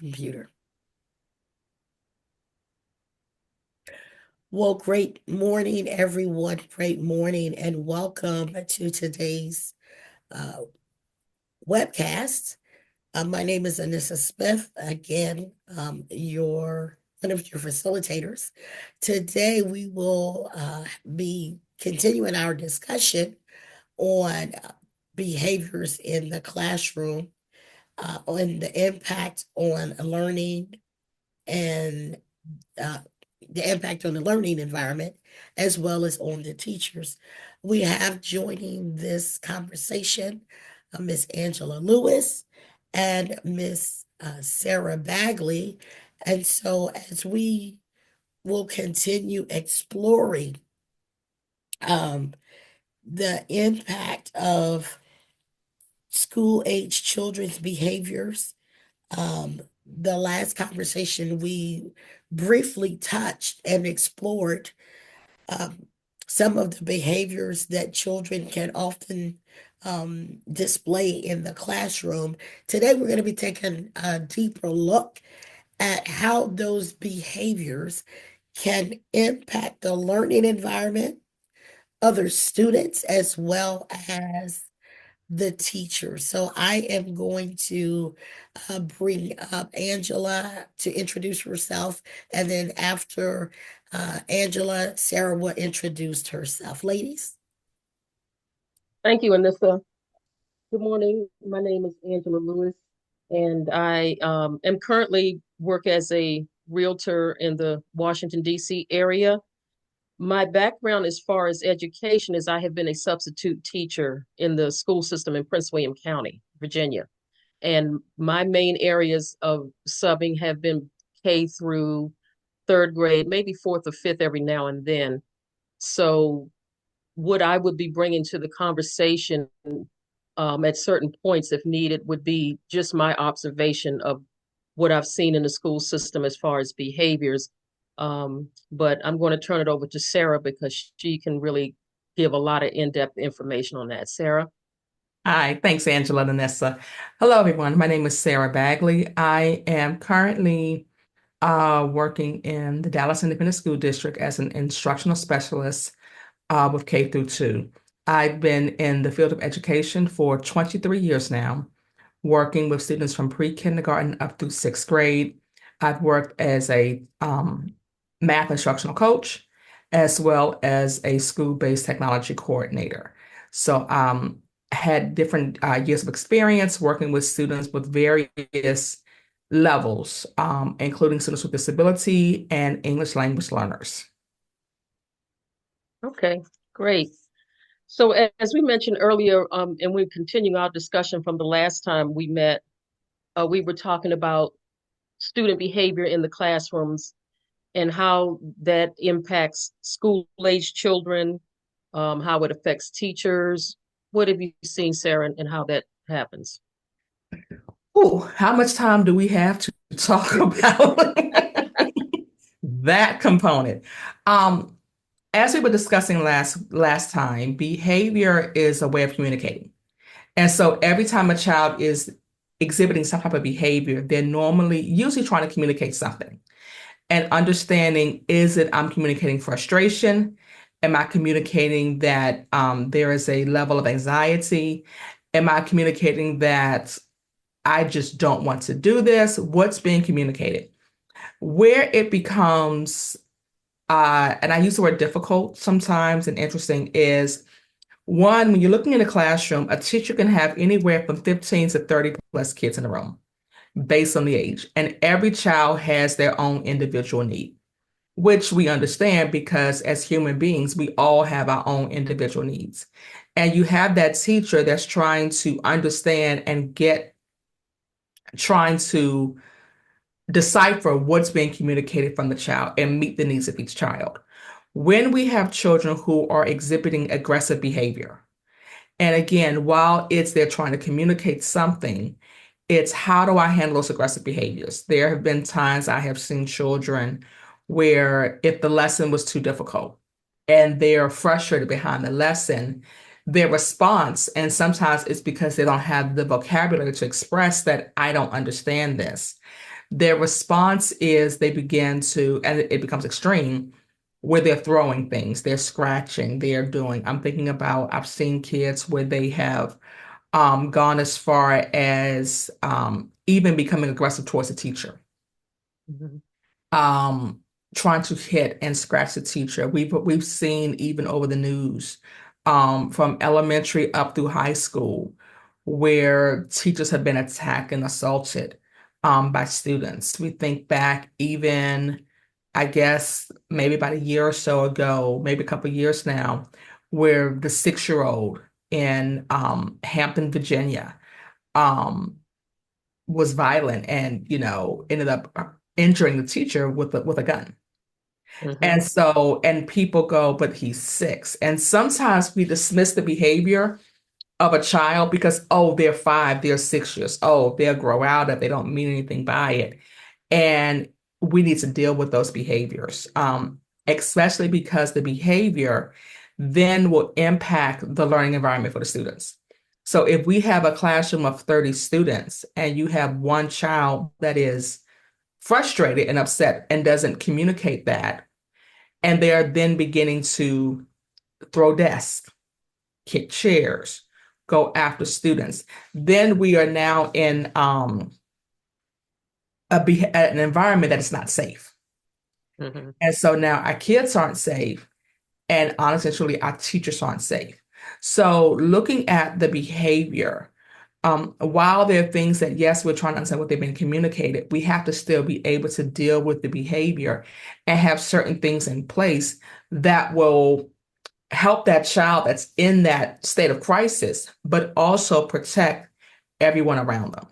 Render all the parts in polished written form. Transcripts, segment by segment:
computer. Well, great morning, everyone. Great morning, and welcome to today's uh, webcast. My name is Anissa Smith. Again, your one of your facilitators. Today, we will be continuing our discussion on behaviors in the classroom, on the impact on learning and uh, the impact on the learning environment as well as on the teachers. We have joining this conversation Miss Angela Lewis and Miss Sarah Bagley. And so as we will continue exploring um, the impact of school age children's behaviors. The last conversation we briefly touched and explored um, some of the behaviors that children can often display in the classroom. Today, we're going to be taking a deeper look at how those behaviors can impact the learning environment, other students, as well as the teacher. So I am going to bring up Angela to introduce herself. And then after Angela, Sarah will introduce herself. Ladies. Thank you, Anissa. Good morning. My name is Angela Lewis, and I am currently work as a realtor in the Washington, D.C. area. My background as far as education is I have been a substitute teacher in the school system in Prince William County, Virginia. And my main areas of subbing have been K through third grade, maybe fourth or fifth every now and then. So what I would be bringing to the conversation at certain points, if needed, would be just my observation of what I've seen in the school system as far as behaviors. But I'm going to turn it over to Sarah because she can really give a lot of in-depth information on that. Sarah? Hi, thanks, Angela and Vanessa. Hello, everyone. My name is Sarah Bagley. I am currently working in the Dallas Independent School District as an instructional specialist with K through 2. I've been in the field of education for 23 years now, working with students from pre-kindergarten up through sixth grade. I've worked as a math instructional coach as well as a school-based technology coordinator. So had different years of experience working with students with various levels, including students with disability and English language learners. Okay, great. So as we mentioned earlier, and we're continuing our discussion from the last time we met, we were talking about student behavior in the classrooms and how that impacts school-age children, how it affects teachers. What have you seen, Sarah, and how that happens? Ooh, how much time do we have to talk about that component? Um, as we were discussing last time, behavior is a way of communicating. And so every time a child is exhibiting some type of behavior, they're usually trying to communicate something. And understanding, is it I'm communicating frustration? Am I communicating that there is a level of anxiety? Am I communicating that I just don't want to do this? What's being communicated? Where it becomes, and I use the word difficult sometimes and interesting, is one, when you're looking in a classroom, a teacher can have anywhere from 15 to 30 plus kids in the room based on the age. And every child has their own individual need, which we understand because as human beings, we all have our own individual needs. And you have that teacher that's trying to understand and trying to decipher what's being communicated from the child and meet the needs of each child. When we have children who are exhibiting aggressive behavior, and again, while they're trying to communicate something, it's how do I handle those aggressive behaviors? There have been times I have seen children where if the lesson was too difficult and they're frustrated behind the lesson, their response, and sometimes it's because they don't have the vocabulary to express that I don't understand this. their response is they begin to, and it becomes extreme, where they're throwing things, they're scratching, they're doing. I'm thinking about, I've seen kids where they have gone as far as even becoming aggressive towards the teacher, Mhm. um, trying to hit and scratch the teacher. We've seen even over the news, from elementary up through high school, where teachers have been attacked and assaulted by students. We think back even, I guess, maybe about a year or so ago, maybe a couple of years now, where the 6-year-old in Hampton, Virginia, um, was violent and, ended up injuring the teacher with a gun. Mhm. And so, and people go, but he's 6. And sometimes we dismiss the behavior of a child because, oh, they're 5, they're 6 years old, they'll grow out of it, they don't mean anything by it. And we need to deal with those behaviors, especially because the behavior then will impact the learning environment for the students. So if we have a classroom of 30 students and you have one child that is frustrated and upset and doesn't communicate that, and they're then beginning to throw desks, kick chairs, go after students, then we are now in an environment that is not safe. Mhm. And so now our kids aren't safe, and honestly, and truly, our teachers aren't safe. So looking at the behavior, while there are things that, yes, we're trying to understand what they've been communicated, we have to still be able to deal with the behavior and have certain things in place that will help that child that's in that state of crisis, but also protect everyone around them.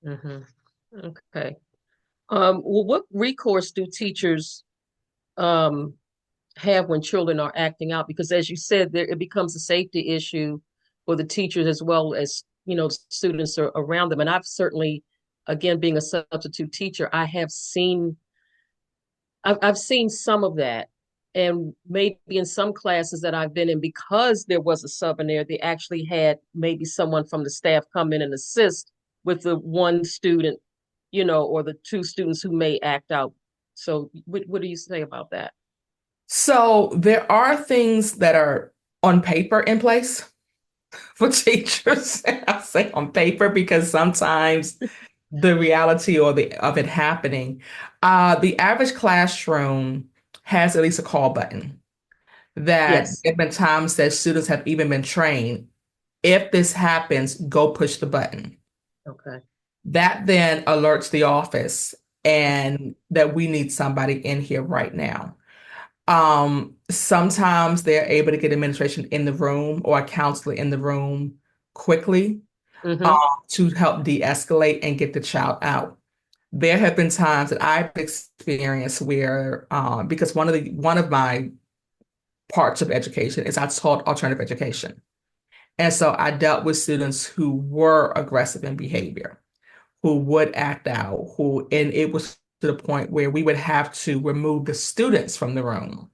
Mhm. Okay. Well, what recourse do teachers um, have when children are acting out? Because as you said, there it becomes a safety issue for the teachers as well as, students are around them. And I've certainly, again, being a substitute teacher, I've seen some of that. And maybe in some classes that I've been in, because there was a sub in there, they actually had maybe someone from the staff come in and assist with the one student, or the two students who may act out. So what do you say about that? So there are things that are on paper in place for teachers. I say on paper because sometimes the reality or the of it happening, the average classroom has at least a call button that Yes. there have been times that students have even been trained. If this happens, go push the button. Okay. That then alerts the office and that we need somebody in here right now. Sometimes they're able to get administration in the room or a counselor in the room quickly, um, Mm-hmm. to help de-escalate and get the child out. There have been times that I've experienced where, because one of my parts of education is I taught alternative education. And so I dealt with students who were aggressive in behavior, who would act out, and it was to the point where we would have to remove the students from the room.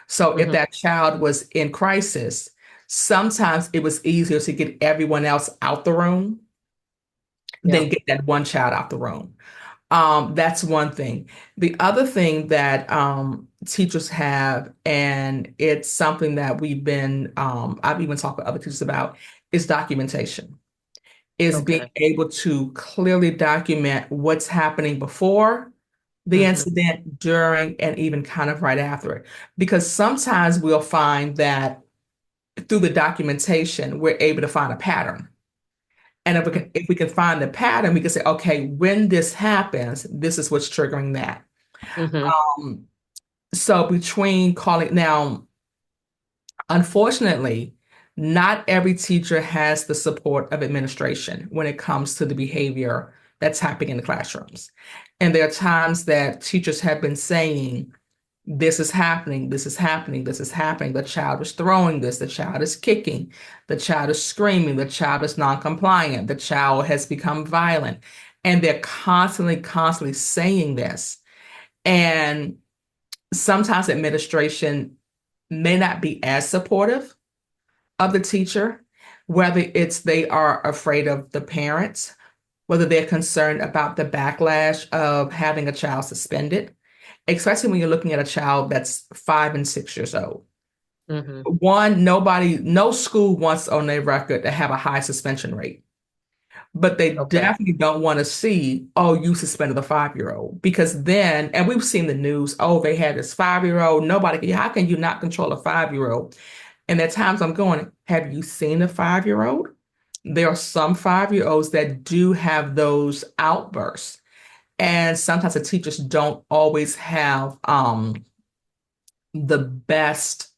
So if Mm-hmm. that child was in crisis, sometimes it was easier to get everyone else out the room Yeah. than get that one child out the room. That's one thing. The other thing that teachers have, and it's something that I've even talked with other teachers about, is documentation. Is being Okay. able to clearly document what's happening before the Mm-hmm. incident, during, and even kind of right after it. Because sometimes we'll find that through the documentation, we're able to find a pattern. And if we can find the pattern, we can say, okay, when this happens, this is what's triggering that. Mm-hmm. Um, so between calling now, unfortunately, not every teacher has the support of administration when it comes to the behavior that's happening in the classrooms. And there are times that teachers have been saying, this is happening, this is happening, this is happening. The child is throwing this, the child is kicking, the child is screaming, the child is non-compliant, the child has become violent. And they're constantly, constantly saying this. And sometimes administration may not be as supportive of the teacher, whether it's they are afraid of the parents, whether they're concerned about the backlash of having a child suspended, especially when you're looking at a child that's 5 and 6 years old. Mm-hmm. One, no school wants on their record to have a high suspension rate, but they Okay. definitely don't want to see, oh, you suspended a 5-year-old. Because then, and we've seen the news, oh, they had this 5-year-old, how can you not control a 5-year-old? And at times I'm going, have you seen a 5-year-old? There are some 5-year-olds that do have those outbursts. And sometimes the teachers don't always have the best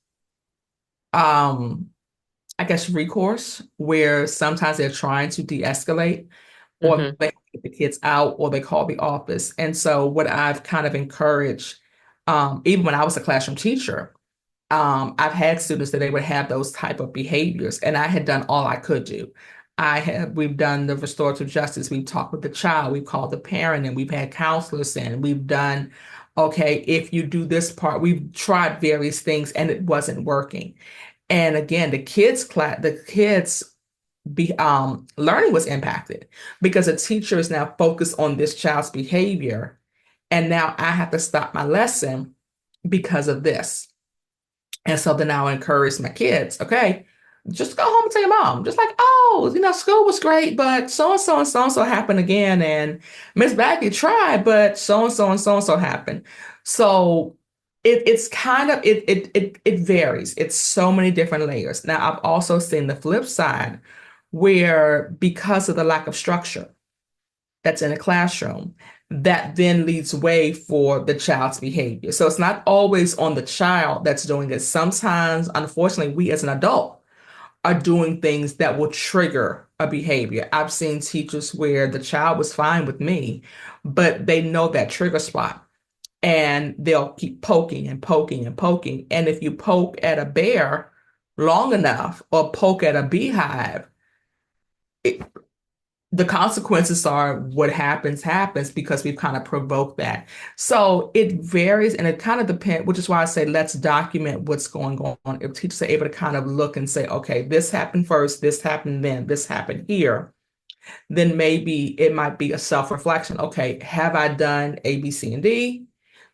I guess recourse, where sometimes they're trying to de-escalate, or Mm-hmm. they get the kids out, or they call the office. And so what I've kind of encouraged, even when I was a classroom teacher, I've had students that they would have those type of behaviors, and I had done all I could do. We've done the restorative justice, we've talked with the child, we've called the parent, and we've had counselors in, we've done, okay, if you do this part, we've tried various things and it wasn't working. And again, the kids learning was impacted because a teacher is now focused on this child's behavior, and now I have to stop my lesson because of this. And so then I'll encourage my kids, okay, just go home and tell your mom. Just like, oh, school was great, but so and so and so and so happened again. And Miss Bagley tried, but so and so and so and so happened. So it's kind of it varies. It's so many different layers. Now I've also seen the flip side where because of the lack of structure that's in a classroom, that then leads way for the child's behavior. So it's not always on the child that's doing it. Sometimes, unfortunately, we as an adult are doing things that will trigger a behavior. I've seen teachers where the child was fine with me, but they know that trigger spot and they'll keep poking and poking and poking. And if you poke at a bear long enough or poke at a beehive, it, the consequences are what happens because we've kind of provoked that. So it varies and it kind of depends, which is why I say let's document what's going on. If teachers are able to kind of look and say, okay, this happened first, this happened then, this happened here, then maybe it might be a self-reflection. Okay, have I done A, B, C, and D?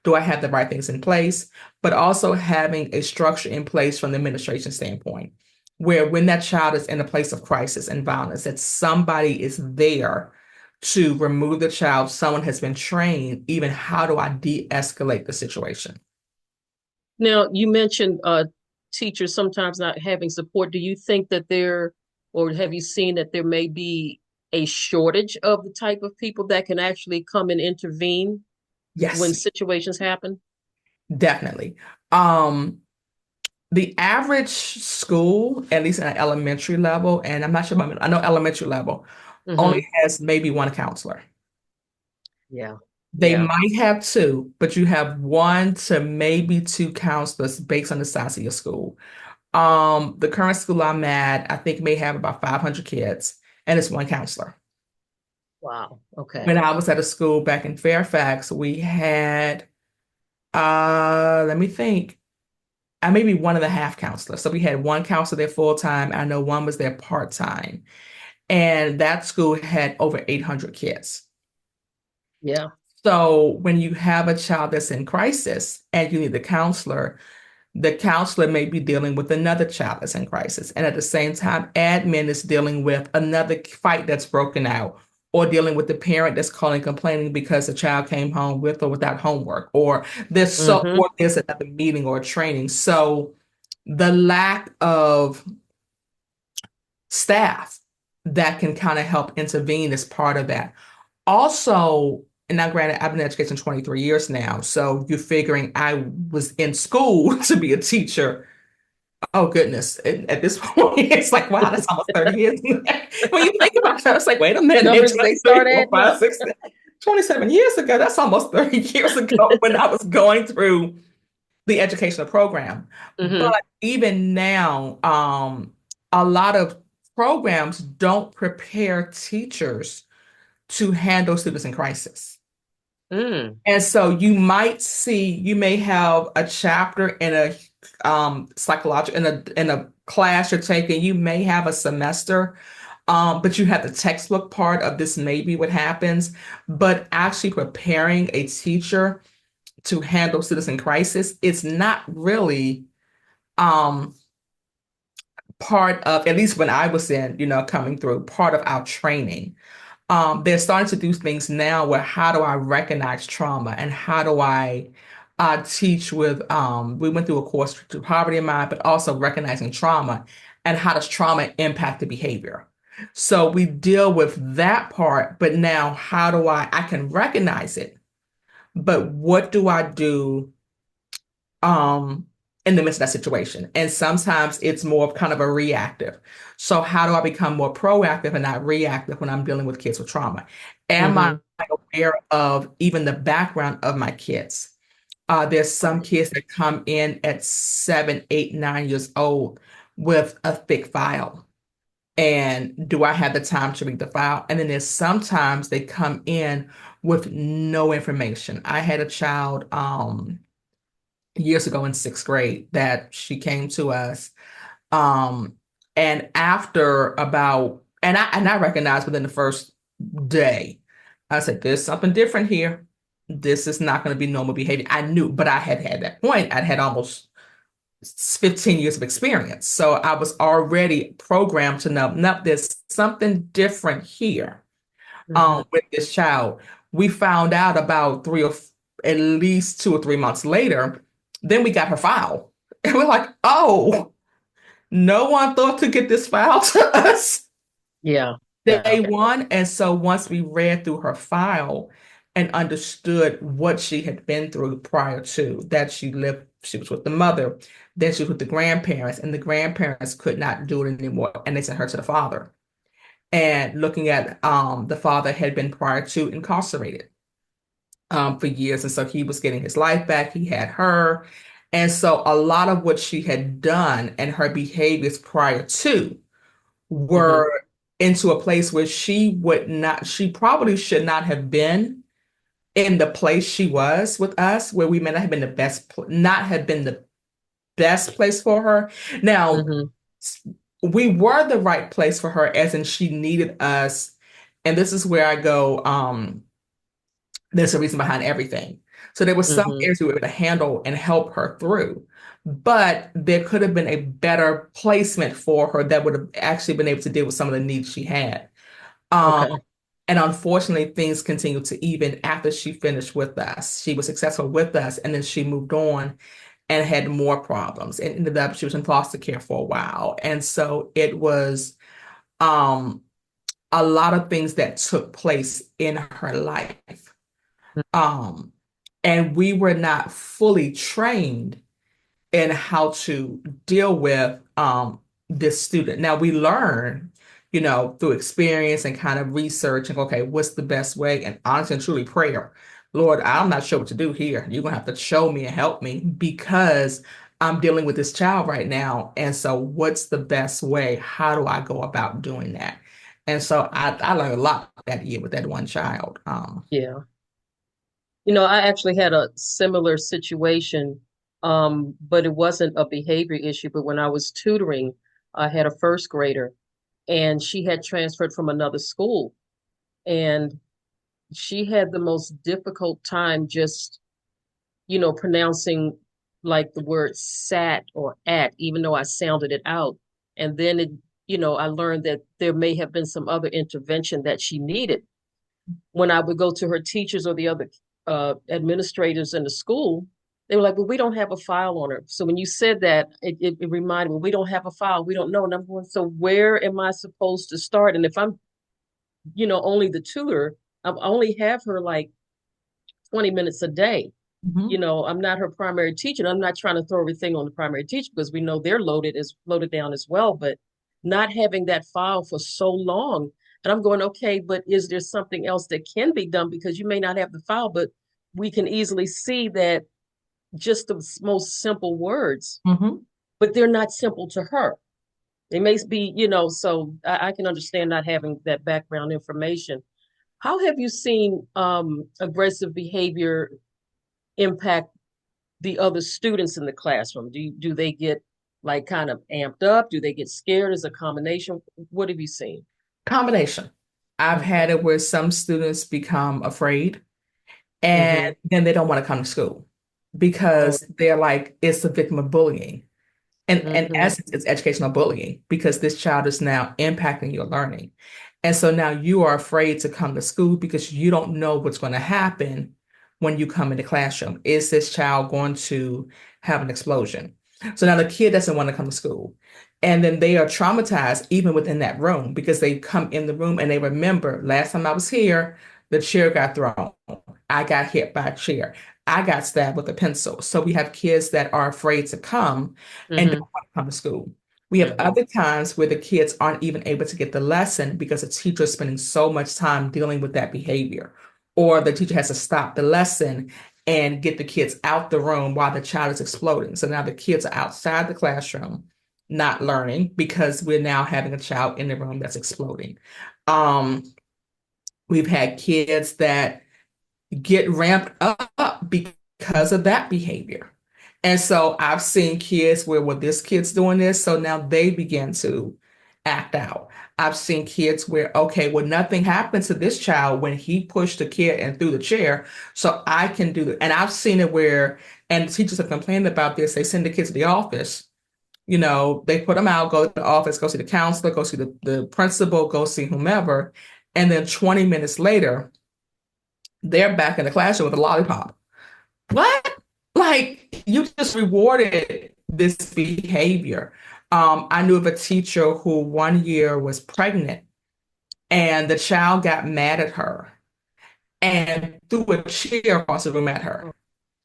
Do I have the right things in place? But also having a structure in place from the administration standpoint, where when that child is in a place of crisis and violence, that somebody is there to remove the child. Someone has been trained, even how do I de-escalate the situation? Now, you mentioned teachers sometimes not having support. Do you think that or have you seen that there may be a shortage of the type of people that can actually come and intervene when Yes, situations happen? definitely. Um, the average school, at least at elementary level, and I'm not sure about, I know elementary level only Mm-hmm. has maybe one counselor. Yeah. They Yeah. might have two, but you have one to maybe two counselors based on the size of your school. The current school I'm at, I think may have about 500 kids, and it's one counselor. Wow. Okay. When I was at a school back in Fairfax, we had, let me think, maybe one and a half counselors. So we had one counselor there full time. I know one was there part time, and that school had over 800 kids. Yeah. So when you have a child that's in crisis and you need the counselor may be dealing with another child that's in crisis. And at the same time, admin is dealing with another fight that's broken out, or dealing with the parent that's calling complaining because the child came home with or without homework, Mm-hmm. or there's another meeting or training. So the lack of staff that can kind of help intervene is part of that. Also, and now granted, I've been in education 23 years now. So you're figuring I was in school to be a teacher. Oh goodness. At this point, it's like, wow, that's almost 30 years. When you think about it, it's like, wait a The minute, numbers they 23, start 4, adding 5, up. 6, 27 years ago. That's almost 30 years ago when I was going through the educational program. Mm-hmm. But even now, a lot of programs don't prepare teachers to handle students in crisis. Mm. And so you may have a chapter in a psychological in a class you're taking. You may have a semester But you have the textbook part of this may be what happens, but actually preparing a teacher to handle citizen crisis, it's not really um part of, at least when I was in, coming through, part of our training. They're starting to do things now where how do I recognize trauma and how do I teach with, we went through a course to poverty in mind, but also recognizing trauma and how does trauma impact the behavior. So we deal with that part, but now how do I can recognize it, but what do I do um in the midst of that situation? And sometimes it's more of kind of a reactive. So how do I become more proactive and not reactive when I'm dealing with kids with trauma? Am I Mm-hmm. aware of even the background of my kids? There's some kids that come in at 7, 8, 9 years old with a thick file. And do I have the time to read the file? And then there's sometimes they come in with no information. I had a child years ago in 6th grade that she came to us. Um, and after about, and I recognized within the first day, I said, there's something different here. This is not going to be normal behavior. I knew, but I had had that point. I'd had almost 15 years of experience. So I was already programmed to know, no, there's something different here Mm-hmm. with this child. We found out about at least 2 or 3 months later. Then we got her file, and we're like, "Oh, no one thought to get this file to us Yeah. Yeah. day one." And so once we read through her file and understood what she had been through prior to that, she was with the mother, then she was with the grandparents, and the grandparents could not do it anymore, and they sent her to the father. And looking at the father had been prior to incarcerated for years, and so he was getting his life back. He had her, and so a lot of what she had done and her behaviors prior to Mm-hmm. were into a place where she probably should not have been in the place she was with us, where we may not have been not have been the best place for her. Now, Mm-hmm. we were the right place for her, as in she needed us. And this is where I go, there's a reason behind everything. So there was some Mm-hmm. areas we were able to handle and help her through. But there could have been a better placement for her that would have actually been able to deal with some of the needs she had. Um, Okay. and unfortunately, things continued to even after she finished with us. She was successful with us, and then she moved on and had more problems and ended up, she was in foster care for a while. And so it was um, a lot of things that took place in her life. Um, and we were not fully trained in how to deal with this student. Now we learn, through experience and kind of research and okay, what's the best way? And honestly and truly prayer. Lord, I'm not sure what to do here. You're gonna have to show me and help me because I'm dealing with this child right now. And so what's the best way? How do I go about doing that? And so I learned a lot that year with that one child. Yeah. I actually had a similar situation, but it wasn't a behavior issue. But when I was tutoring, I had a first grader, and she had transferred from another school, and she had the most difficult time just, pronouncing like the word sat or at, even though I sounded it out. And then I learned that there may have been some other intervention that she needed. When I would go to her teachers or the other administrators in the school, they were like, "Well, we don't have a file on her." So when you said that, it reminded me, we don't have a file. We don't know. And I'm going, so where am I supposed to start? And if I'm, only the tutor, I only have her like 20 minutes a day. Mhm. I'm not her primary teacher. And I'm not trying to throw everything on the primary teacher because we know they're loaded down as well. But not having that file for so long, and I'm going, okay, but is there something else that can be done? Because you may not have the file, but we can easily see that just the most simple words, Mhm. but they're not simple to her. They may be, so I can understand not having that background information. How have you seen aggressive behavior impact the other students in the classroom? Do they get like kind of amped up? Do they get scared as a combination? What have you seen? Combination. I've Mm-hmm. had it where some students become afraid and Mm-hmm. then they don't want to come to school Oh. because they're like, it's a victim of bullying. And in Mm-hmm. essence, it's educational bullying because this child is now impacting your learning. And so now you are afraid to come to school because you don't know what's going to happen when you come in the classroom. Is this child going to have an explosion? So now the kid doesn't want to come to school. And then they are traumatized even within that room because they come in the room and they remember last time I was here, the chair got thrown. I got hit by a chair. I got stabbed with a pencil. So we have kids that are afraid to come and Mm-hmm. don't want to come to school. We have Mm-hmm. other times where the kids aren't even able to get the lesson because the teacher is spending so much time dealing with that behavior, or the teacher has to stop the lesson and get the kids out the room while the child is exploding. So now the kids are outside the classroom, not learning because we're now having a child in the room that's exploding. Um, we've had kids that get ramped up because of that behavior. And so I've seen kids where, well, this kid's doing this, so now they begin to act out. I've seen kids where, okay, well, nothing happened to this child when he pushed the kid and threw the chair, so I can do it. And I've seen it where, and teachers have complained about this, they send the kids to the office, they put them out, go to the office, go see the counselor, go see the principal, go see whomever, and then 20 minutes later, they're back in the classroom with a lollipop. What? Like you just rewarded this behavior. I knew of a teacher who one year was pregnant and the child got mad at her and threw a chair across the room at her.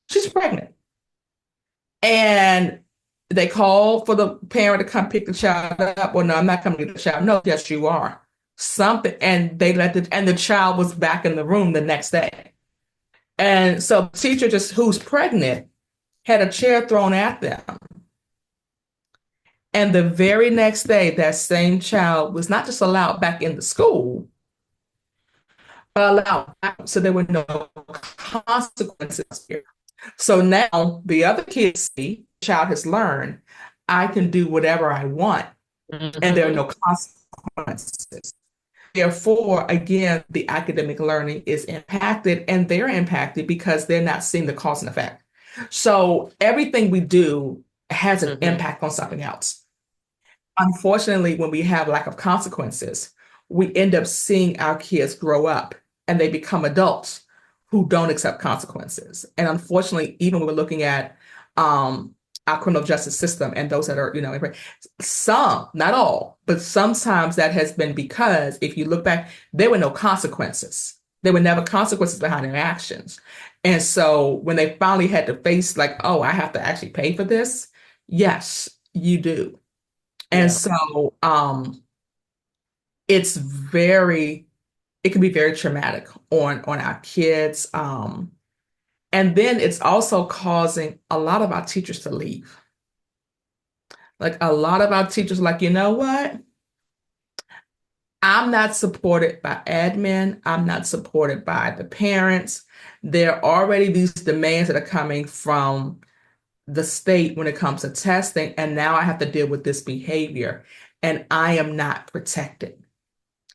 She's pregnant. And they called for the parent to come pick the child up. Well, no, I'm not coming to get the child. No, yes, you are. Something. And they let and the child was back in the room the next day. And so the teacher just who's pregnant had a chair thrown at them. And the very next day, that same child was not just allowed back into school, but allowed back, so there were no consequences here. So now the other kids see, the child has learned, I can do whatever I want, and there are Mm-hmm. no consequences. Therefore, again, the academic learning is impacted, and they're impacted because they're not seeing the cause and effect. So everything we do has an Mm-hmm. impact on something else. Unfortunately, when we have lack of consequences, we end up seeing our kids grow up and they become adults who don't accept consequences. And unfortunately, even when we're looking at our criminal justice system and those that are, some, not all, but sometimes that has been because if you look back, there were no consequences. There were never consequences behind their actions. And so when they finally had to face, like, oh, I have to actually pay for this, yes, you do. And Yeah. so it's very it can be very traumatic on our kids. And then it's also causing a lot of our teachers to leave. Like a lot of our teachers, like, you know what? I'm not supported by admin. I'm not supported by the parents. There are already these demands that are coming from the state when it comes to testing. And now I have to deal with this behavior and I am not protected.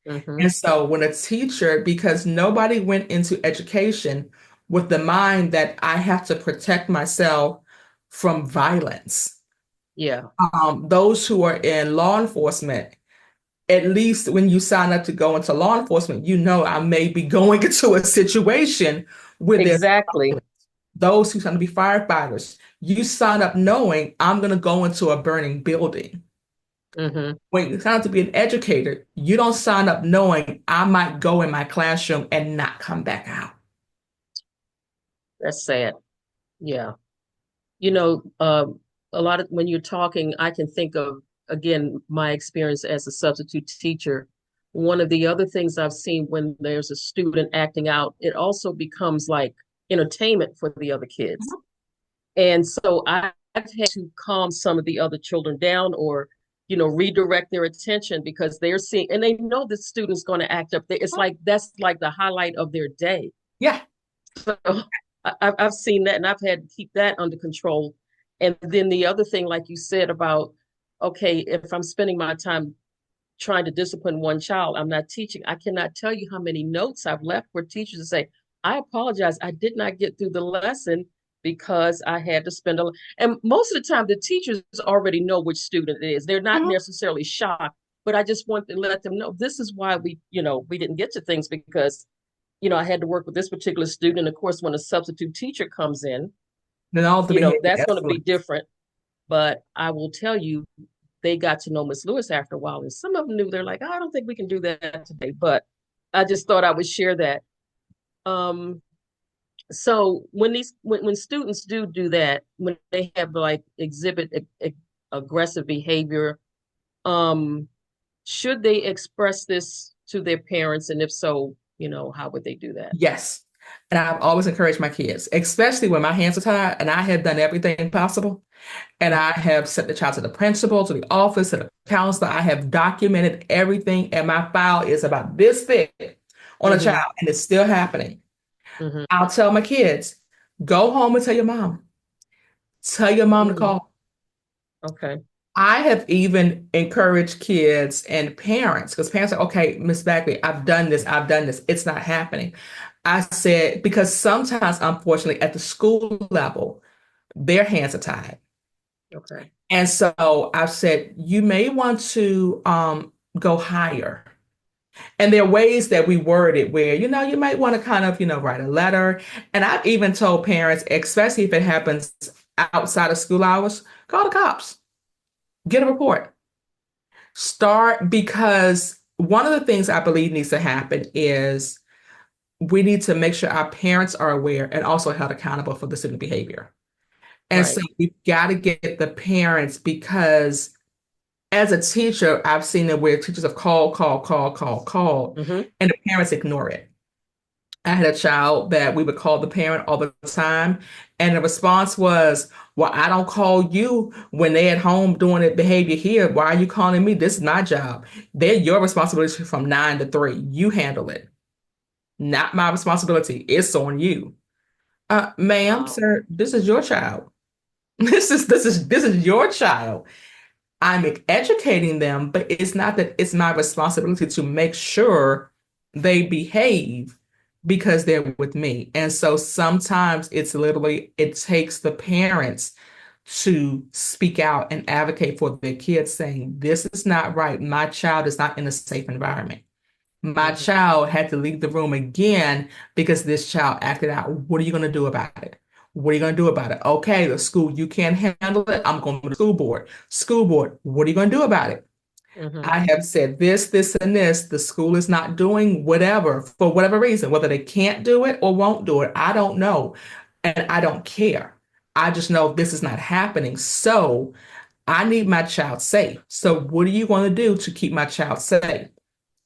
Mm-hmm. And so when a teacher, because nobody went into education with the mind that I have to protect myself from violence. Yeah. Those who are in law enforcement, at least when you sign up to go into law enforcement, I may be going into a situation where there's Exactly. those who trying to be firefighters. You sign up knowing I'm going to go into a burning building. Mm-hmm. When you sign up to be an educator, you don't sign up knowing I might go in my classroom and not come back out. That's sad. Yeah. You know, a lot of when you're talking, I can think of again my experience as a substitute teacher. One of the other things I've seen when there's a student acting out, it also becomes like entertainment for the other kids. And so I've had to calm some of the other children down or, redirect their attention because they're seeing and they know the student's going to act up. It's like that's like the highlight of their day. Yeah. So I've seen that and I've had to keep that under control. And then the other thing, like you said about, okay, if I'm spending my time trying to discipline one child. I'm not teaching. I cannot tell you how many notes I've left for teachers to say, I apologize. I did not get through the lesson because I had to spend and most of the time the teachers already know which student it is. They're not Mhm. necessarily shocked, but I just want to let them know this is why we didn't get to things because, I had to work with this particular student. And of course, when a substitute teacher comes in, Then all the behavior that's going to be escalates. different. But I will tell you, they got to know Miss Lewis after a while, and some of them knew. They're like, oh, I don't think we can do that today. But I just thought I would share that. So when students do that, when they have like exhibit aggressive behavior, um, should they express this to their parents, and if so, how would they do that? Yes. And I've always encouraged my kids, especially when my hands are tied and I have done everything possible. And I have sent the child to the principal, to the office, to the counselor. I have documented everything, and my file is about this thick on a Mm-hmm. child, and it's still happening. Mm-hmm. I'll tell my kids, go home and tell your mom. Tell your mom to Mm-hmm. call. Okay. I have even encouraged kids and parents, because parents are, okay, Miss Bagley, I've done this, I've done this. It's not happening. I said, because sometimes, unfortunately, at the school level, their hands are tied. Okay. And so I've said, you may want to go higher. And there are ways that we word it where, you might want to kind of, write a letter. And I've even told parents, especially if it happens outside of school hours, call the cops, get a report. Start, because one of the things I believe needs to happen is we need to make sure our parents are aware and also held accountable for the student behavior. And so Right. we've got to get the parents, because as a teacher, I've seen it where teachers have called, Mm-hmm. and the parents ignore it. I had a child that we would call the parent all the time, and the response was, well, I don't call you when they're at home doing the behavior here. Why are you calling me? This is my job. They're your responsibility from 9 to 3. You handle it, not my responsibility. It's on you. Ma'am, Wow. sir, this is your child. This is your child. I'm educating them, but it's not that it's my responsibility to make sure they behave because they're with me. And so sometimes it's literally, it takes the parents to speak out and advocate for their kids, saying, this is not right. My child is not in a safe environment. My Mm-hmm. child had to leave the room again because this child acted out. What are you going to do about it? What are you going to do about it? Okay, the school, you can't handle it. I'm going to the school board. School board, what are you going to do about it? Mm-hmm. I have said this, and this. The school is not doing whatever for whatever reason, whether they can't do it or won't do it. I don't know. And I don't care. I just know this is not happening. So I need my child safe. So what are you going to do to keep my child safe?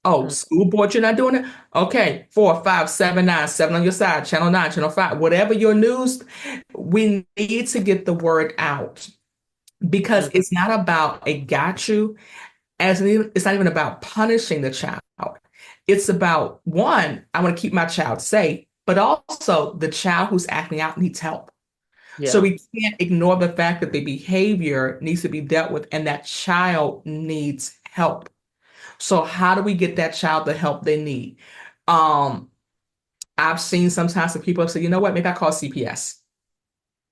Oh, school board, you're not doing it? Okay, 4, 5, 7, 9, 7 on your side, channel 9, channel 5, whatever your news, we need to get the word out, because Mm-hmm. it's not about a got you, it's not even about punishing the child. It's about, one, I want to keep my child safe, but also the child who's acting out needs help. So Yeah. we can't ignore the fact that the behavior needs to be dealt with and that child needs help. So how do we get that child the help they need? Um, I've seen sometimes that people say, you know what, maybe I call CPS.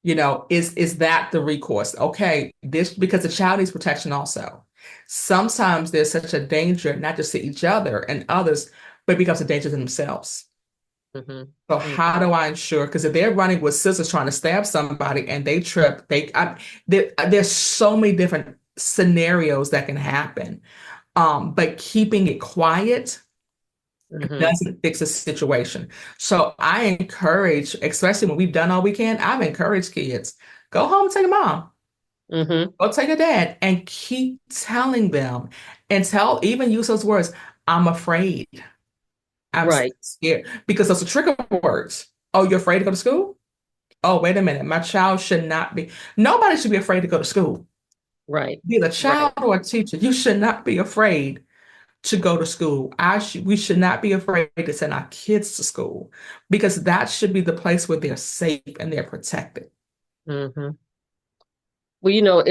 Is that the recourse? Okay, this, because the child needs protection also. Sometimes there's such a danger, not just to each other and others, but it becomes a danger to themselves. Mm-hmm. So Mm-hmm. how do I ensure? Because if they're running with scissors trying to stab somebody and they trip, there's so many different scenarios that can happen. But keeping it quiet Mm-hmm. doesn't fix a situation. So I encourage, especially when we've done all we can, I've encouraged kids, go home and take a mom, Mm-hmm. go take a dad, and keep telling them, and even use those words, I'm afraid, I'm Right. scared, because those are trigger words. Oh, you're afraid to go to school? Oh, wait a minute. My child should not be, nobody should be afraid to go to school. Right. Be it a Right. child or a teacher, you should not be afraid to go to school. We should not be afraid to send our kids to school, because that should be the place where they're safe and they're protected. Mm-hmm. Well,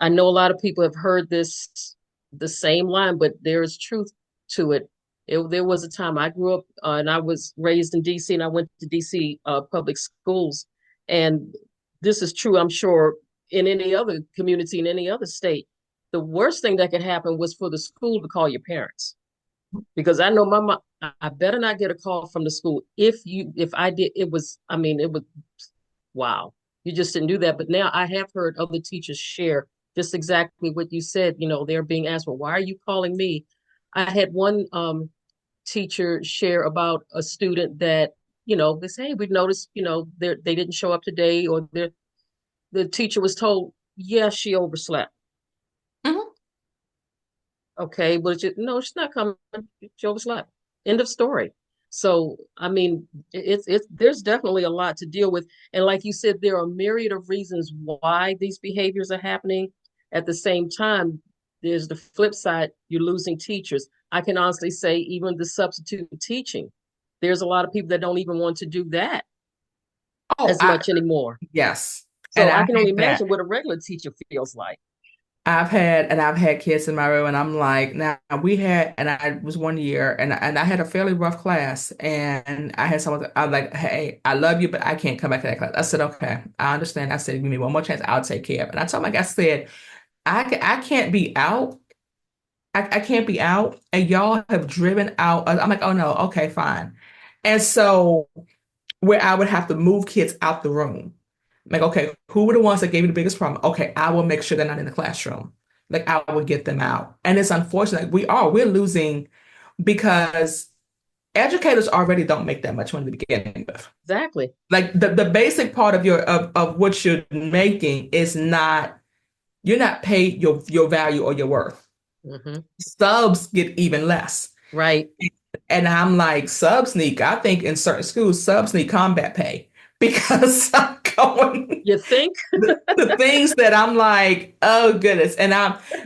I know a lot of people have heard this, the same line, but there is truth to it. There was a time I grew up and I was raised in DC, and I went to DC public schools. And this is true, I'm sure, in any other community, in any other state. The worst thing that could happen was for the school to call your parents. Because I know my mom, I better not get a call from the school. If I did, it was, I mean, it was, wow, you just didn't do that. But now I have heard other teachers share just exactly what you said. They're being asked, well, why are you calling me? I had one teacher share about a student that, they say, hey, we noticed, they didn't show up today, or the teacher was told, yeah, she overslept. Mhm. Okay, but no, she's not coming. She overslept. End of story. So, I mean, it's there's definitely a lot to deal with. And like you said, there are a myriad of reasons why these behaviors are happening. At the same time, there's the flip side, you're losing teachers. I can honestly say even the substitute teaching, there's a lot of people that don't even want to do that Oh, as much anymore. yes. And So I I can only hate that. imagine what a regular teacher feels like. I've had kids in my room, and I'm like, now we had, and I was one year, and I had a fairly rough class, and I had someone, I was like, hey, I love you, but I can't come back to that class. I said, okay, I understand. I said, give me one more chance, I'll take care of it. And I told my guy, I said, I can't be out. I can't be out, and y'all have driven out. I'm like, oh no, okay, fine. And so where I would have to move kids out the room. Like, okay, who were the ones that gave you the biggest problem? Okay, I will make sure they're not in the classroom. Like, I will get them out. And it's unfortunate. We're losing because educators already don't make that much money to begin with. Exactly. Like the basic part of of what you're making is not, you're not paid your value or your worth. Hmm. Subs get even less. Right. And I'm like, subs need, I think in certain schools, subs need combat pay because I'm going You think? the things that I'm like, oh goodness.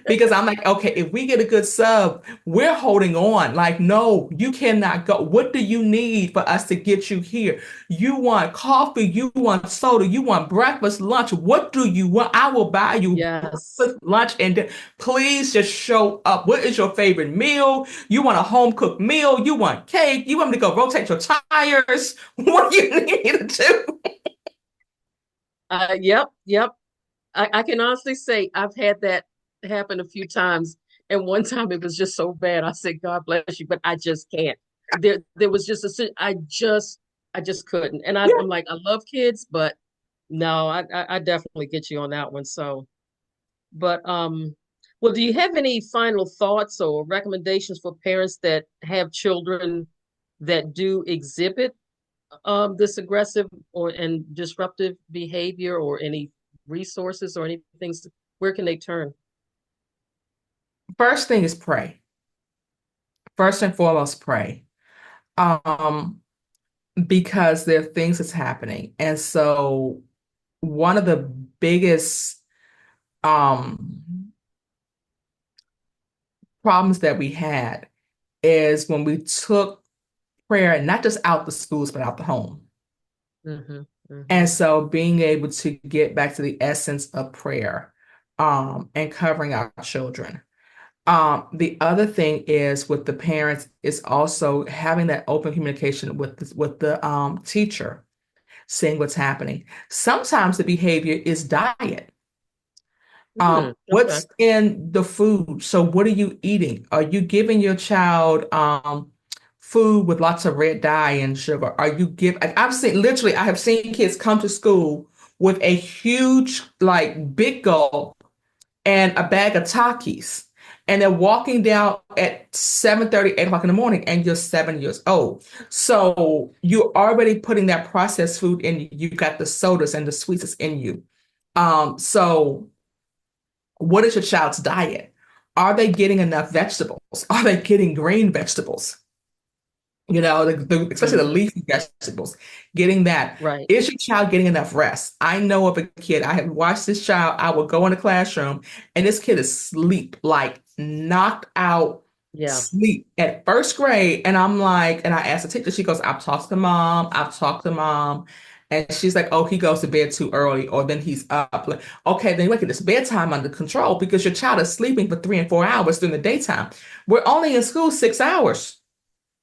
Because I'm like, okay, if we get a good sub, we're holding on. Like, no, you cannot go. What do you need for us to get you here? You want coffee, you want soda, you want breakfast, lunch. What do you want? I will buy you Yes. breakfast, lunch, and please just show up. What is your favorite meal? You want a home cooked meal? You want cake? You want me to go rotate your tires? What do you need me to do? Yep. I can honestly say I've had that happen a few times. And one time it was just so bad. I said, God bless you, but I just can't. There was just I just couldn't. And I'm like, I love kids, but no, I definitely get you on that one. So, but well, do you have any final thoughts or recommendations for parents that have children that do exhibit this aggressive and disruptive behavior, or any resources or anything? Where can they turn? First thing is pray. First and foremost, pray. Um, because there are things that's happening. And so one of the biggest um problems that we had is when we took prayer not just out the schools, but out the home. Hmm. Hmm. And so being able to get back to the essence of prayer, and covering our children. The other thing is with the parents is also having that open communication with the teacher, seeing what's happening. Sometimes the behavior is diet. Okay. What's in the food? So what are you eating? Are you giving your child food with lots of red dye and sugar? Are you I've seen, literally, I have seen kids come to school with a huge, like, big gulp and a bag of Takis. And they're walking down at 7:30, 8 o'clock in the morning, and you're 7 years old. So you're already putting that processed food in you. You got the sodas and the sweets in you. So what is your child's diet? Are they getting enough vegetables? Are they getting green vegetables? Especially the Hmm. leafy vegetables, getting that. Right. Is your child getting enough rest? I know of a kid, I have watched this child, I will go in the classroom and this kid is asleep, like knocked out Yeah. sleep at first grade. And I'm like, and I asked the teacher, she goes, I've talked to mom, I've talked to mom. And she's like, oh, he goes to bed too early, or then he's up. Like, okay, then you get this bedtime under control because your child is sleeping for 3 and 4 hours during the daytime. We're only in school 6 hours.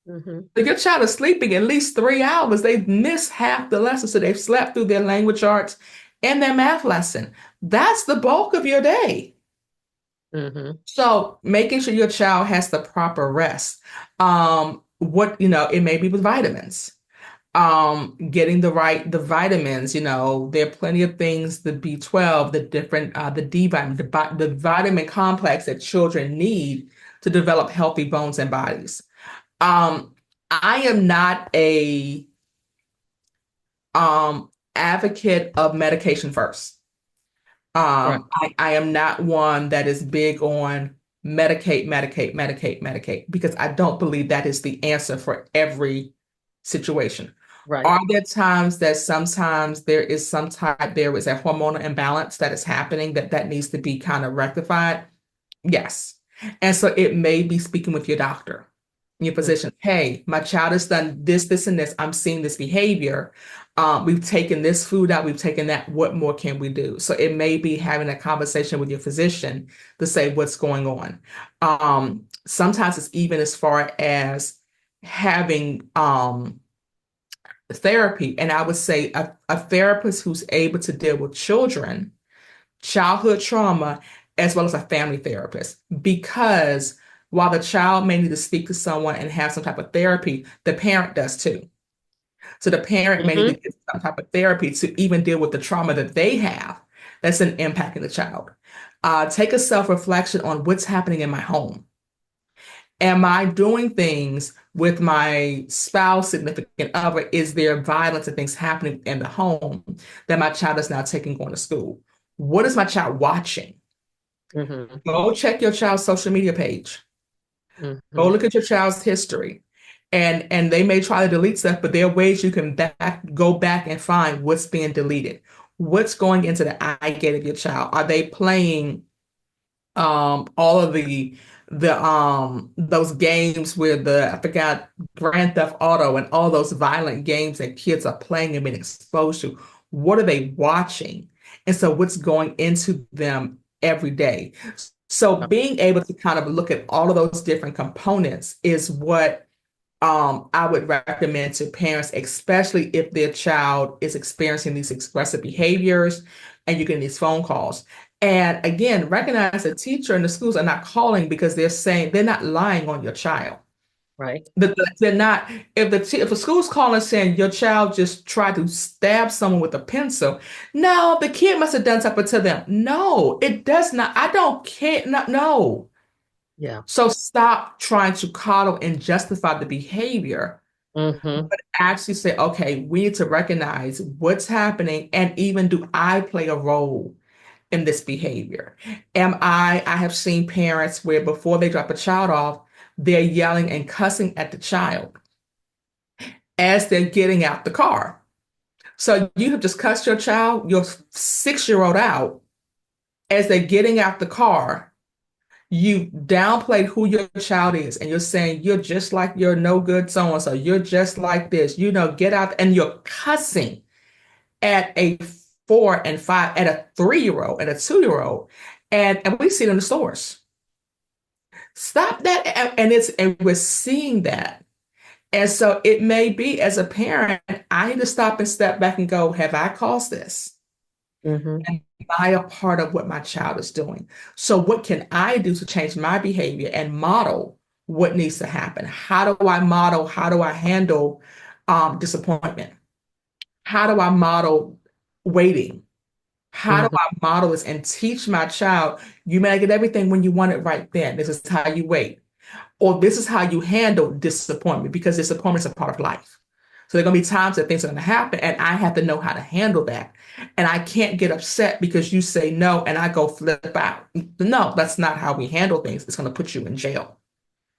Mm-hmm. If your child is sleeping at least 3 hours, they've missed half the lesson. So they've slept through their language arts and their math lesson. That's the bulk of your day. Mm-hmm. So making sure your child has the proper rest. It may be with vitamins. Getting the vitamins, there are plenty of things, the B12, the different, the D vitamin, the vitamin complex that children need to develop healthy bones and bodies. Um, I am not a advocate of medication first. Right. I am not one that is big on medicate, medicate, medicate, medicate, because I don't believe that is the answer for every situation. Right. Are there times that sometimes there is there is a hormonal imbalance that is happening that needs to be kind of rectified? Yes. And so it may be speaking with your doctor, your physician. Hey, my child has done this, this, and this. I'm seeing this behavior. We've taken this food out, we've taken that. What more can we do? So it may be having a conversation with your physician to say what's going on. Sometimes it's even as far as having therapy. And I would say a therapist who's able to deal with children, childhood trauma, as well as a family therapist. Because while the child may need to speak to someone and have some type of therapy, the parent does too. So the parent may need to Mm-hmm. get some type of therapy to even deal with the trauma that they have that's an impacting the child. Take a self-reflection on what's happening in my home. Am I doing things with my spouse, significant other? Is there violence and things happening in the home that my child is now taking going to school? What is my child watching? Mm-hmm. Go check your child's social media page. Go Mm-hmm. look at your child's history. And they may try to delete stuff, but there are ways you can go back and find what's being deleted. What's going into the eye gate of your child? Are they playing all of the those games where I forgot, Grand Theft Auto and all those violent games that kids are playing and being exposed to? What are they watching? And so what's going into them every day? So being able to kind of look at all of those different components is what I would recommend to parents, especially if their child is experiencing these expressive behaviors and you're getting these phone calls. And again, recognize the teacher and the schools are not calling because they're not lying on your child. Right. They're not. If a school's calling saying your child just tried to stab someone with a pencil, no, the kid must have done something to them. No, it does not. I don't care. No, no. Yeah. So stop trying to coddle and justify the behavior, Mm-hmm. but actually say, okay, we need to recognize what's happening, and even do I play a role in this behavior? I have seen parents where before they drop a child off, they're yelling and cussing at the child as they're getting out the car. So you have just cussed your 6-year-old out as they're getting out the car. You downplayed who your child is, and you're saying you're just like your no good so and so. You're just like this, get out, and you're cussing at a 4 and 5, at a 3-year-old, at a 2-year-old, and we see it in the stores. Stop that, and we're seeing that, and so it may be as a parent, I need to stop and step back and go, have I caused this? Mm-hmm. Am I a part of what my child is doing? So, what can I do to change my behavior and model what needs to happen? How do I model? How do I handle disappointment? How do I model waiting? How do Mm-hmm. I model this and teach my child? You may not get everything when you want it right then. This is how you wait. Or this is how you handle disappointment, because disappointment is a part of life. So there are going to be times that things are going to happen, and I have to know how to handle that. And I can't get upset because you say no and I go flip out. No, that's not how we handle things. It's going to put you in jail.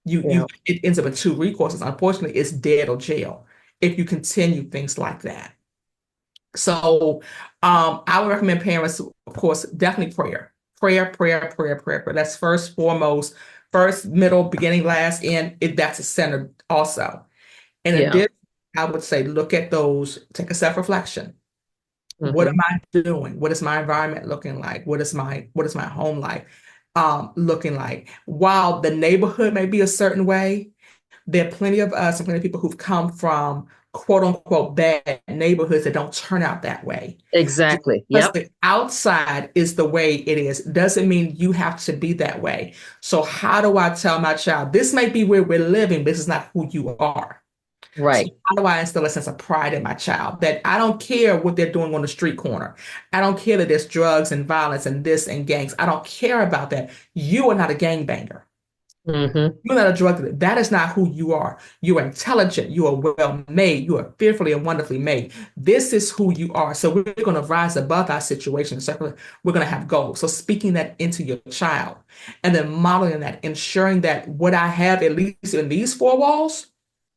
Yeah. It ends up with two recourses. Unfortunately, it's dead or jail if you continue things like that. So I would recommend parents, of course, definitely prayer. Prayer, prayer, prayer, prayer, prayer. That's first, foremost, first, middle, beginning, last, end. That's a center also. In Yeah. addition, I would say look at those, take a self-reflection. What am Mm-hmm. I doing? What is my environment looking like? What is my home life looking like? While the neighborhood may be a certain way, there are plenty of us and plenty of people who've come from quote unquote bad neighborhoods that don't turn out that way. Just Exactly. because Yep. the outside is the way it is doesn't mean you have to be that way. So how do I tell my child, this may be where we're living, but this is not who you are? So Right. how do I instill a sense of pride in my child that I don't care what they're doing on the street corner. I don't care that there's drugs and violence and this and gangs. I don't care about that. You are not a gangbanger. Mm-hmm. You're not a drug dealer. That is not who you are. You are intelligent. You are well made. You are fearfully and wonderfully made. This is who you are. So we're going to rise above our situation. So we're going to have goals. So speaking that into your child and then modeling that, ensuring that what I have, at least in these four walls,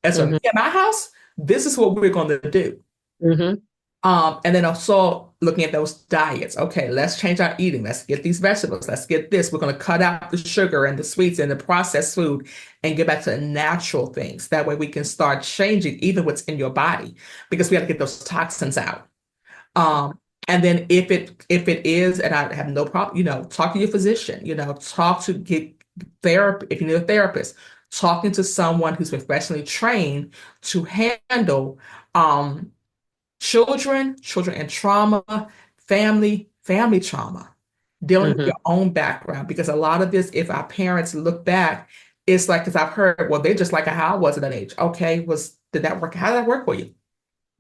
as for me Mm-hmm. at my house, this is what we're going to do. Mm-hmm. And then also looking at those diets. Okay, let's change our eating. Let's get these vegetables. Let's get this. We're going to cut out the sugar and the sweets and the processed food and get back to the natural things. That way we can start changing even what's in your body because we got to get those toxins out. And then if it is, and I have no problem, talk to your physician, talk to get therapy if you need a therapist, talking to someone who's professionally trained to handle um children and trauma, family trauma, dealing with Mm-hmm. your own background. Because a lot of this, if our parents look back, it's like, because I've heard, well, they're just like how I was at that age. Okay, did that work? How did that work for you?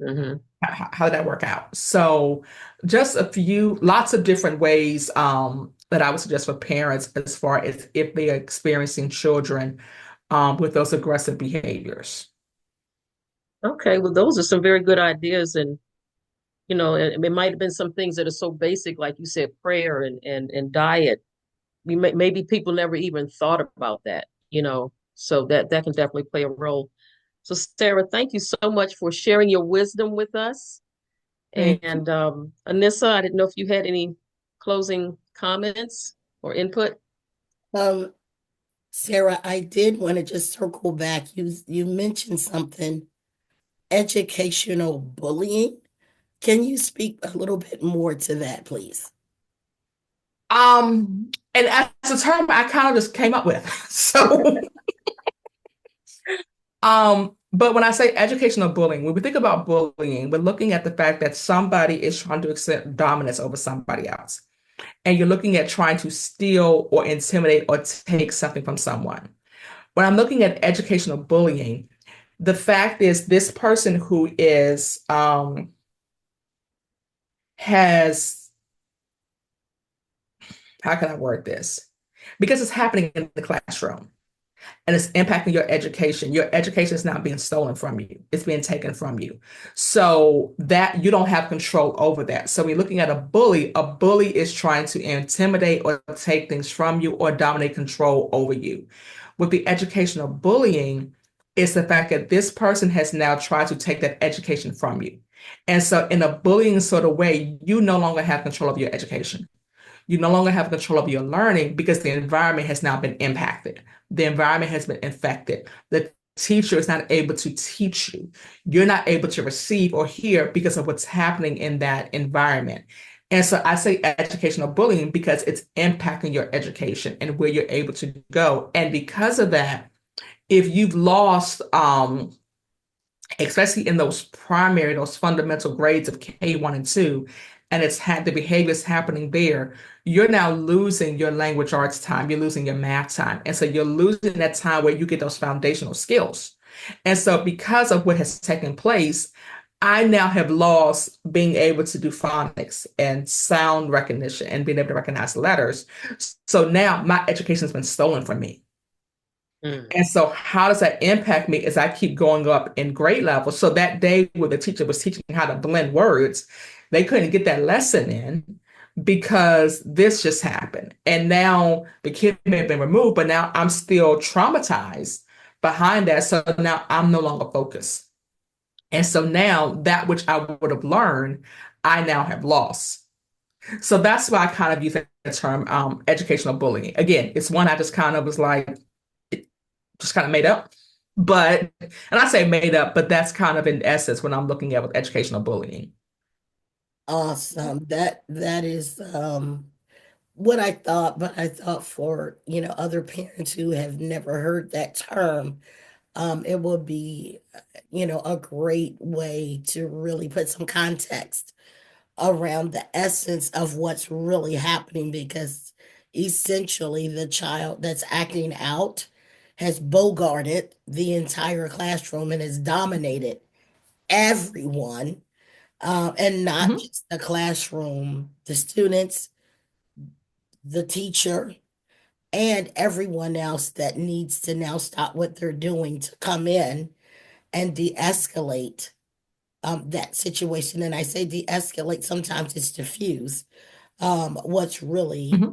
Mm-hmm. How did that work out? So just lots of different ways that I would suggest for parents as far as if they are experiencing children with those aggressive behaviors. Okay. Well, those are some very good ideas, and it might have been some things that are so basic, like you said, prayer and diet. Maybe people never even thought about that. So that can definitely play a role. So, Sarah, thank you so much for sharing your wisdom with us. Thank you. And Anissa, I didn't know if you had any closing comments or input. Um, Sarah, I did want to just circle back. You mentioned something, educational bullying. Can you speak a little bit more to that, please? And as a term I kind of just came up with. So, but when I say educational bullying, when we think about bullying, we're looking at the fact that somebody is trying to accept dominance over somebody else. And you're looking at trying to steal or intimidate or take something from someone. When I'm looking at educational bullying, the fact is this person who is has how can I word this? Because it's happening in the classroom and it's impacting your education. Your education is not being stolen from you. It's being taken from you. So that you don't have control over that. So we're looking at a bully is trying to intimidate or take things from you or dominate control over you. With the educational bullying, it's the fact that this person has now tried to take that education from you. And so in a bullying sort of way, you no longer have control of your education. You no longer have control of your learning because the environment has now been impacted. The environment has been infected. The teacher is not able to teach you. You're not able to receive or hear because of what's happening in that environment. And so I say educational bullying because it's impacting your education and where you're able to go. And because of that, if you've lost especially in those fundamental grades of K1 and 2, and it's had the behaviors happening there, you're now losing your language arts time, you're losing your math time. And so you're losing that time where you get those foundational skills. And so because of what has taken place, I now have lost being able to do phonics and sound recognition and being able to recognize letters. So now my education has been stolen from me. Mm. And so, how does that impact me as I keep going up in grade level? So, that day where the teacher was teaching how to blend words, they couldn't get that lesson in because this just happened. And now the kid may have been removed, but now I'm still traumatized behind that. So, now I'm no longer focused. And so, now that which I would have learned, I now have lost. So, that's why I kind of use that term educational bullying. Again, it's one I just kind of was like, just kind of made up. And I say made up, but that's kind of in essence what I'm looking at with educational bullying. Awesome. That is what I thought, but I thought for, other parents who have never heard that term, it would be, a great way to really put some context around the essence of what's really happening because essentially the child that's acting out has bogarted the entire classroom and has dominated everyone, and not Mhm. just the classroom, the students, the teacher, and everyone else that needs to now stop what they're doing to come in and de-escalate that situation. And I say de-escalate, sometimes it's diffuse what's really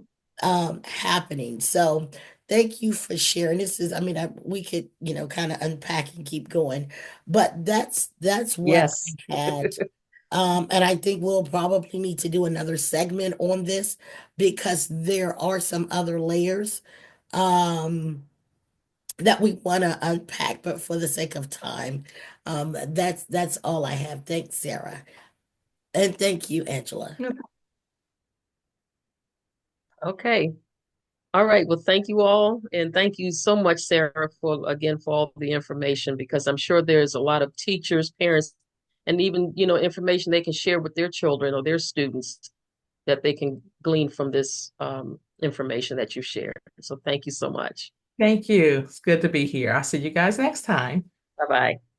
Mhm. happening. So thank you for sharing. This is, I mean, we could, kind of unpack and keep going, but that's what Yes. I had. And I think we'll probably need to do another segment on this because there are some other layers um, that we want to unpack. But for the sake of time, that's all I have. Thanks, Sarah, and thank you, Angela. Okay. All right. Well, thank you all. And thank you so much, Sarah, for again for all the information, because I'm sure there's a lot of teachers, parents, and even, information they can share with their children or their students that they can glean from this information that you shared. So thank you so much. Thank you. It's good to be here. I'll see you guys next time. Bye bye.